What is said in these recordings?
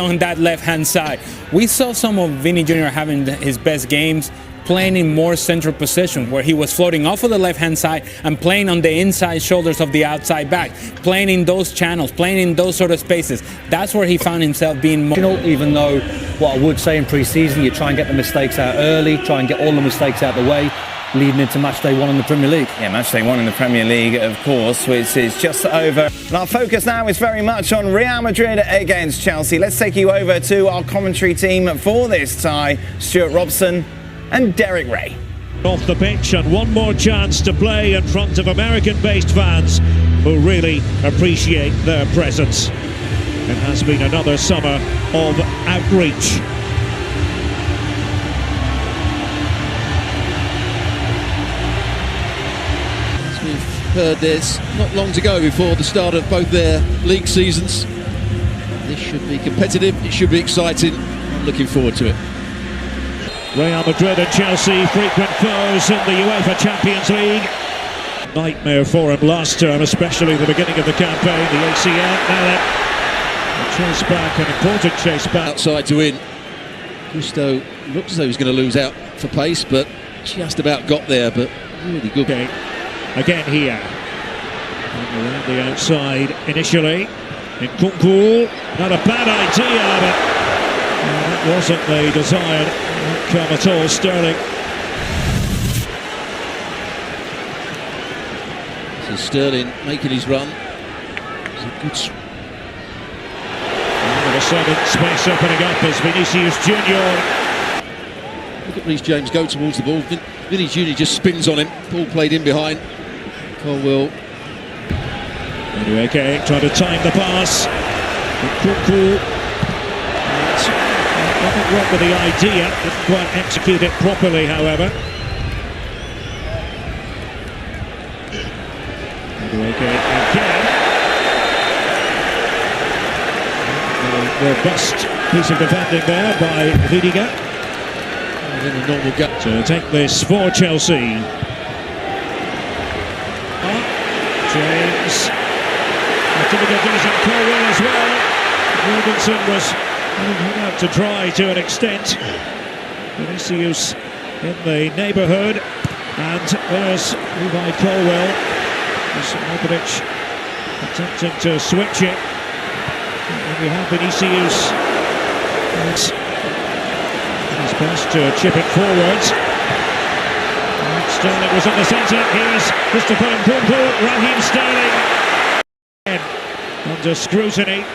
on that left-hand side. We saw some of Vinny Jr. having his best games, playing in more central position, where he was floating off of the left-hand side and playing on the inside shoulders of the outside back, playing in those channels, playing in those sort of spaces. That's where he found himself being more. Even though what I would say in pre-season, you try and get the mistakes out early, try and get all the mistakes out of the way, leading into match day 1 in the Premier League. Yeah, match day 1 in the Premier League, of course, which is just over. And our focus now is very much on Real Madrid against Chelsea. Let's take you over to our commentary team for this tie, Stuart Robson and Derek Ray. Off the pitch, and one more chance to play in front of American-based fans who really appreciate their presence. It has been another summer of outreach. Heard there's not long to go before the start of both their league seasons. This should be competitive, it should be exciting. I'm looking forward to it. Real Madrid and Chelsea, frequent foes in the UEFA Champions League. Nightmare for him last term, especially at the beginning of the campaign, the ACL. Now a chase back, an important chase back. Outside to in. Gusto looks as though he's going to lose out for pace, but just about got there, but really good. Okay. Again here, and around the outside initially, in Kunku, not a bad idea, but that wasn't the desired outcome at all. Sterling. So Sterling making his run. It's a good All of a sudden, space opening up as Vinicius Jr. Look at Reece James go towards the ball. Vinny Jr. just spins on him. Ball played in behind. Colwell. Anyway, okay, trying to time the pass. Kunku. Nothing wrong with the idea. Didn't quite execute it properly, however. Anyway, okay, again. A robust piece of defending there by Vidiga. In a normal gut. To take this for Chelsea. James. Activities and Colwell as well. Jorgensen was hung out to dry to an extent. Vinicius in the neighbourhood. And there's Levi Colwell. Modric attempting to switch it. And we have Vinicius. He's best to chip it forwards. Sterling was in the centre. Here's Christopher Nkunku. Raheem Sterling under scrutiny.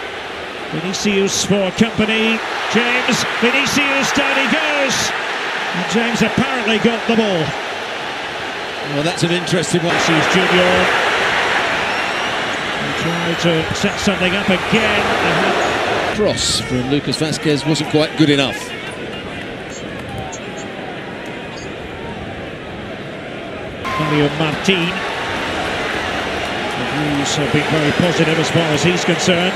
Vinicius for company. James. Vinicius, down he goes. And James apparently got the ball. Well, that's an interesting one. Vinicius Jr. Tried to set something up again. Cross from Lucas Vazquez wasn't quite good enough. Mario Martin. The views have been very positive as far as he's concerned.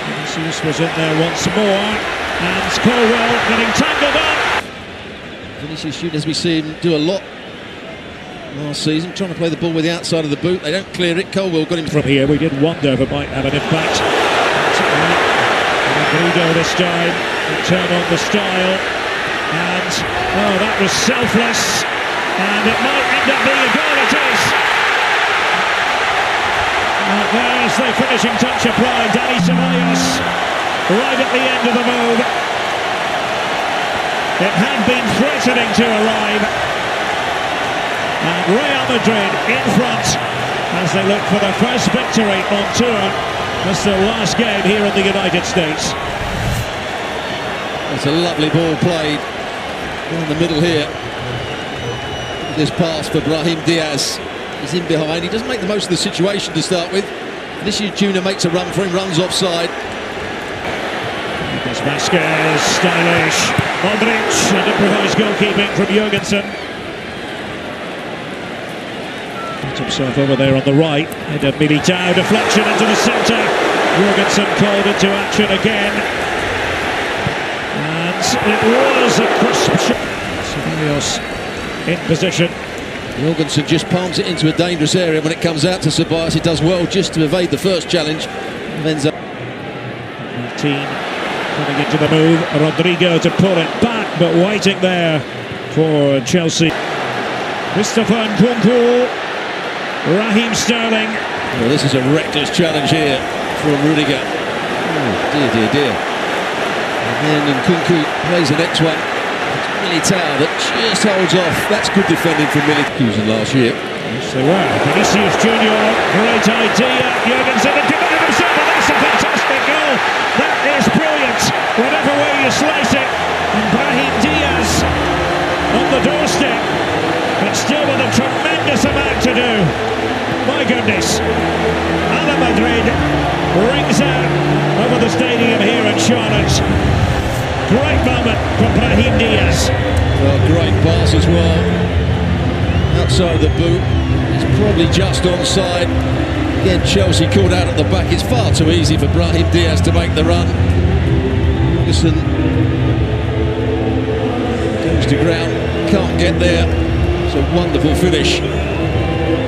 Vinicius was in there once more, and Colwell getting tangled up. Vinicius Jr., as we see him do a lot last season, trying to play the ball with the outside of the boot. They don't clear it. Colwell got him from here. We did wonder if it might have an impact. Madrid this time, turn on the style, and oh, that was selfless. And it might end up being a goal, it is. There's the finishing touch applied. Dani Ceballos right at the end of the move. It had been threatening to arrive. And Real Madrid in front as they look for their first victory on tour. That's their last game here in the United States. It's a lovely ball played in the middle here. This pass for Brahim Diaz. He's in behind. He doesn't make the most of the situation to start with. Vinicius Jr. makes a run for him, runs offside. Lucas Vazquez, stylish. Modric, and improvised goalkeeping from Jorgensen. Put himself over there on the right. Header Militao, deflection into the centre. Jorgensen called into action again. And it was a crisp shot. Ceballos in position. Jorgensen just palms it into a dangerous area. When it comes out to Ceballos, he does well just to evade the first challenge. Ends up. Martin Coming into the move, Rodrigo to pull it back, but waiting there for Chelsea. Christopher Nkunku, Raheem Sterling. Well, this is a reckless challenge here from Rudiger. Oh, dear. And then Nkunku plays the next one. It's Militao that just holds off. That's good defending from Militao last year. Yes, they were. Vinicius Junior, great idea. Jurgensen defended himself, and that's a fantastic goal. That is brilliant, whatever way you slice it. And Brahim Diaz on the doorstep, but still with a tremendous amount to do. My goodness. Madrid rings out over the stadium here in Charlotte. Great moment for Brahim Diaz. Well, great pass as well. Outside of the boot. It's probably just onside. Again, Chelsea caught out at the back. It's far too easy for Brahim Diaz to make the run. Ferguson goes to ground, can't get there. It's a wonderful finish.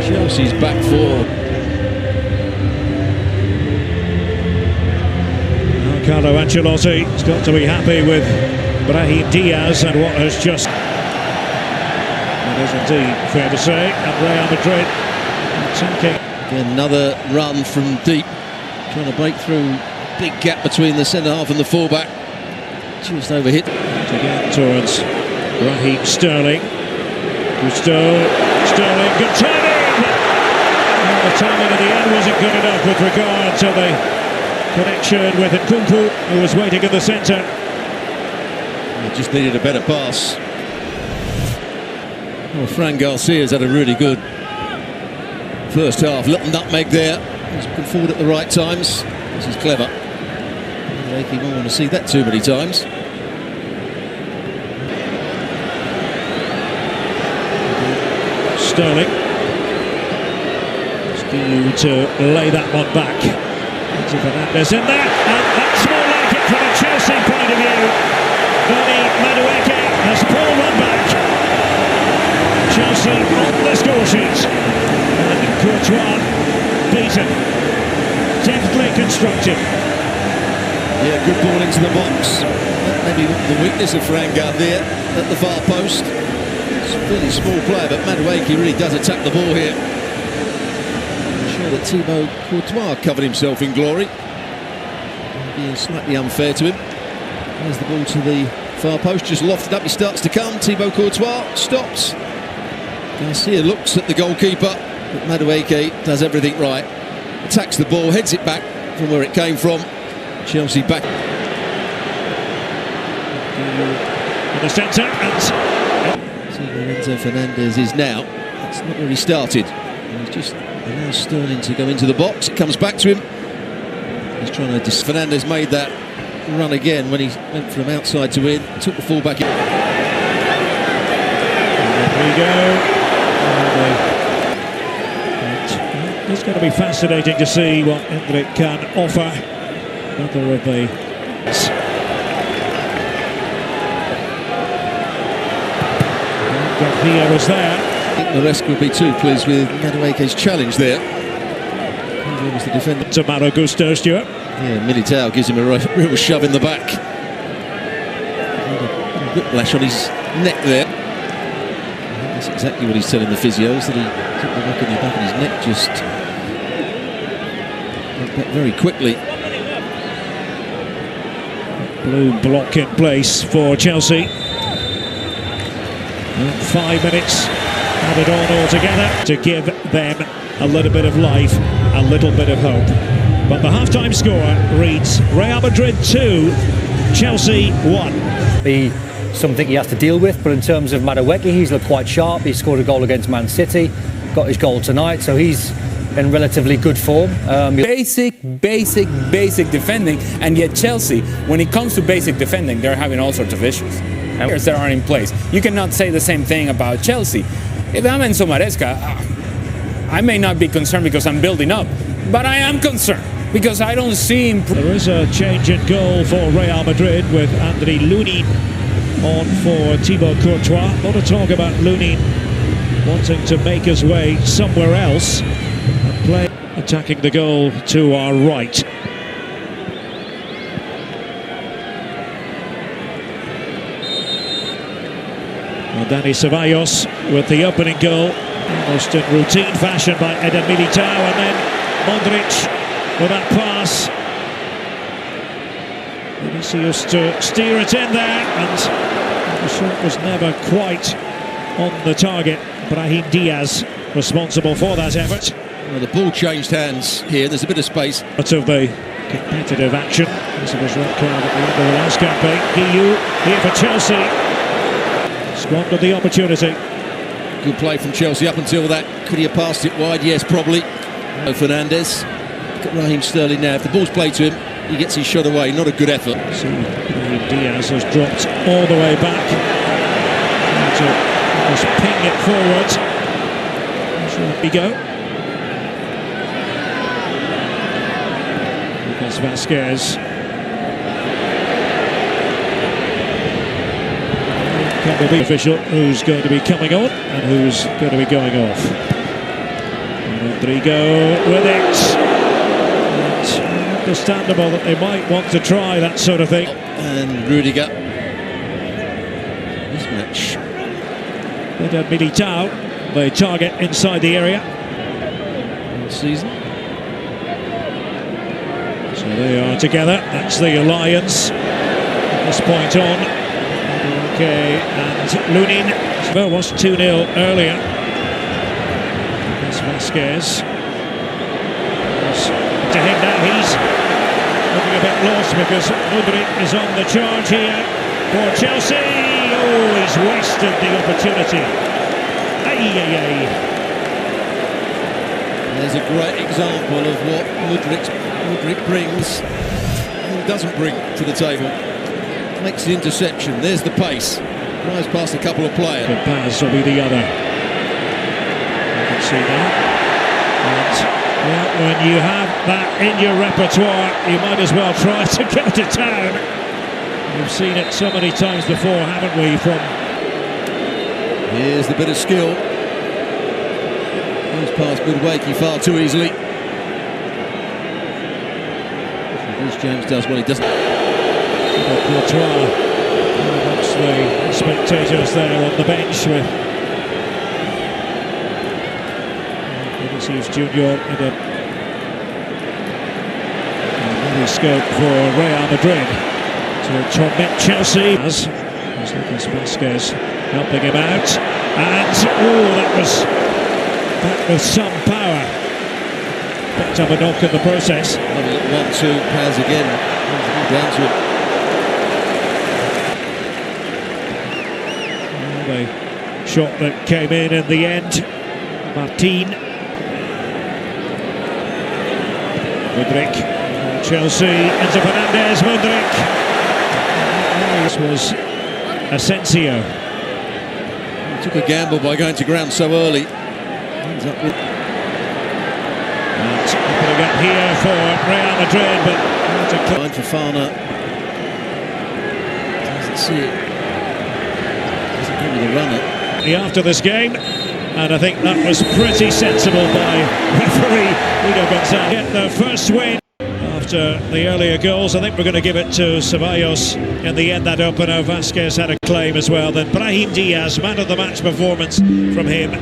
Chelsea's back four. Carlo Ancelotti's got to be happy with Brahim Diaz and what has just... It is indeed fair to say. And Real Madrid attacking. Again, another run from deep, trying to break through. Big gap between the centre-half and the full-back. Just overhit. Again towards Raheem Sterling. Sterling, good timing! And the timing at the end wasn't good enough with regard to the connection with Nkunku, who was waiting in the centre. He just needed a better pass. Well, Fran Garcia's had a really good first half. Little nutmeg there. He's put forward at the right times. This is clever. You won't want to see that too many times. Sterling. Still to lay that one back. Into Fernandes in there, and that's more like it from a Chelsea point of view. Donny Madueke has pulled one back. Chelsea on the score sheet. And Courtois beaten. Deftly constructed. Yeah, good ball into the box. Maybe the weakness of Fran Garcia at the far post. It's a really small player, but Madueke really does attack the ball here. I'm sure that Thibaut Courtois covered himself in glory. Being slightly unfair to him. There's the ball to the far post, just lofted up, he starts to come. Thibaut Courtois stops. Garcia looks at the goalkeeper, but Madueke does everything right. Attacks the ball, heads it back from where it came from. Chelsea back. In the centre, and Lorenzo Fernandes is now. That's not where he started. He's just allows Sterling to go into the box. It comes back to him. He's trying to... Fernandes made that run again when he went from outside to in. Took the full-back in. there we go. It's going to be fascinating to see what Endrick can offer. Another of the... Garcia was there. I think the rest would be too pleased with Madueke's challenge there. He was the defender. To Malo Gusto, Stuart. Yeah, Militao gives him a real shove in the back. A whiplash on his neck there. I think that's exactly what he's telling the physios, that he took the knock in the back of his neck, just went back very quickly. Blue block in place for Chelsea. 5 minutes added on altogether to give them a little bit of life, a little bit of hope. But the half-time score reads Real Madrid 2, Chelsea 1. Be something he has to deal with, but in terms of Madueke, he's looked quite sharp. He scored a goal against Man City, got his goal tonight, so he's in relatively good form. Basic defending, and yet Chelsea, when it comes to basic defending, they're having all sorts of issues. Players that are in place. You cannot say the same thing about Chelsea. If I'm Enzo Maresca, I may not be concerned because I'm building up, but I am concerned because I don't see him. There is a change in goal for Real Madrid with Andriy Lunin on for Thibaut Courtois. A lot of talk about Lunin wanting to make his way somewhere else and play, attacking the goal to our right. Well, Dani Ceballos with the opening goal, almost in routine fashion by Eder Militao, and then Modric with that pass. Vinicius to steer it in there, and the shot was never quite on the target. Brahim Diaz responsible for that effort. Well, the ball changed hands here. There's a bit of space. Out of the competitive action. This was red card at the end of the last campaign. Guiu here for Chelsea. Squandered the opportunity. Good play from Chelsea up until that. Could he have passed it wide? Yes, probably. Fernandes. Look at Raheem Sterling now. If the ball's played to him, he gets his shot away. Not a good effort. So Brahim Diaz has dropped all the way back. To just ping it forward. Here we go. Lucas Vasquez. Can be official who's going to be coming on and who's going to be going off. Rodrigo with it. It's understandable that they might want to try that sort of thing. And Rudiger. This match. Eder Militao, the target inside the area. Season. So they are together. That's the alliance from this point on. Okay, and Lunin. Well, was 2-0 earlier. That's Vasquez. To him now, he's looking a bit lost because Modric is on the charge here for Chelsea. Oh, he's wasted the opportunity. There's a great example of what Modric brings and doesn't bring to the table. Makes the interception. There's the pace. Drives past a couple of players. The pass will be the other. You can see that. And well, when you have that in your repertoire, you might as well try to go to town. We've seen it so many times before, haven't we? From here's the bit of skill. Goes past Budwakey far too easily. Bruce James does what he doesn't. Courtois amongst the spectators there on the bench with Vinicius Junior and a scope for Real Madrid to torment Chelsea. As Lucas Vasquez helping him out, and that was some power. Picked up a knock in the process. 1-2 Paz again. Down to it. The shot that came in the end. Martin. Modric. Chelsea into Fernandes. Modric. This was Asensio. He took a gamble by going to ground so early. Ends up with... And opening up here for Real Madrid, but Fine for Fana. Doesn't see it. Doesn't give me the runner. After this game, and I think that was pretty sensible by referee Guido Gonzalez. Get the first win after the earlier goals. I think we're going to give it to Ceballos in the end. That opener, Vasquez had a claim as well. Then Brahim Diaz, man of the match performance from him.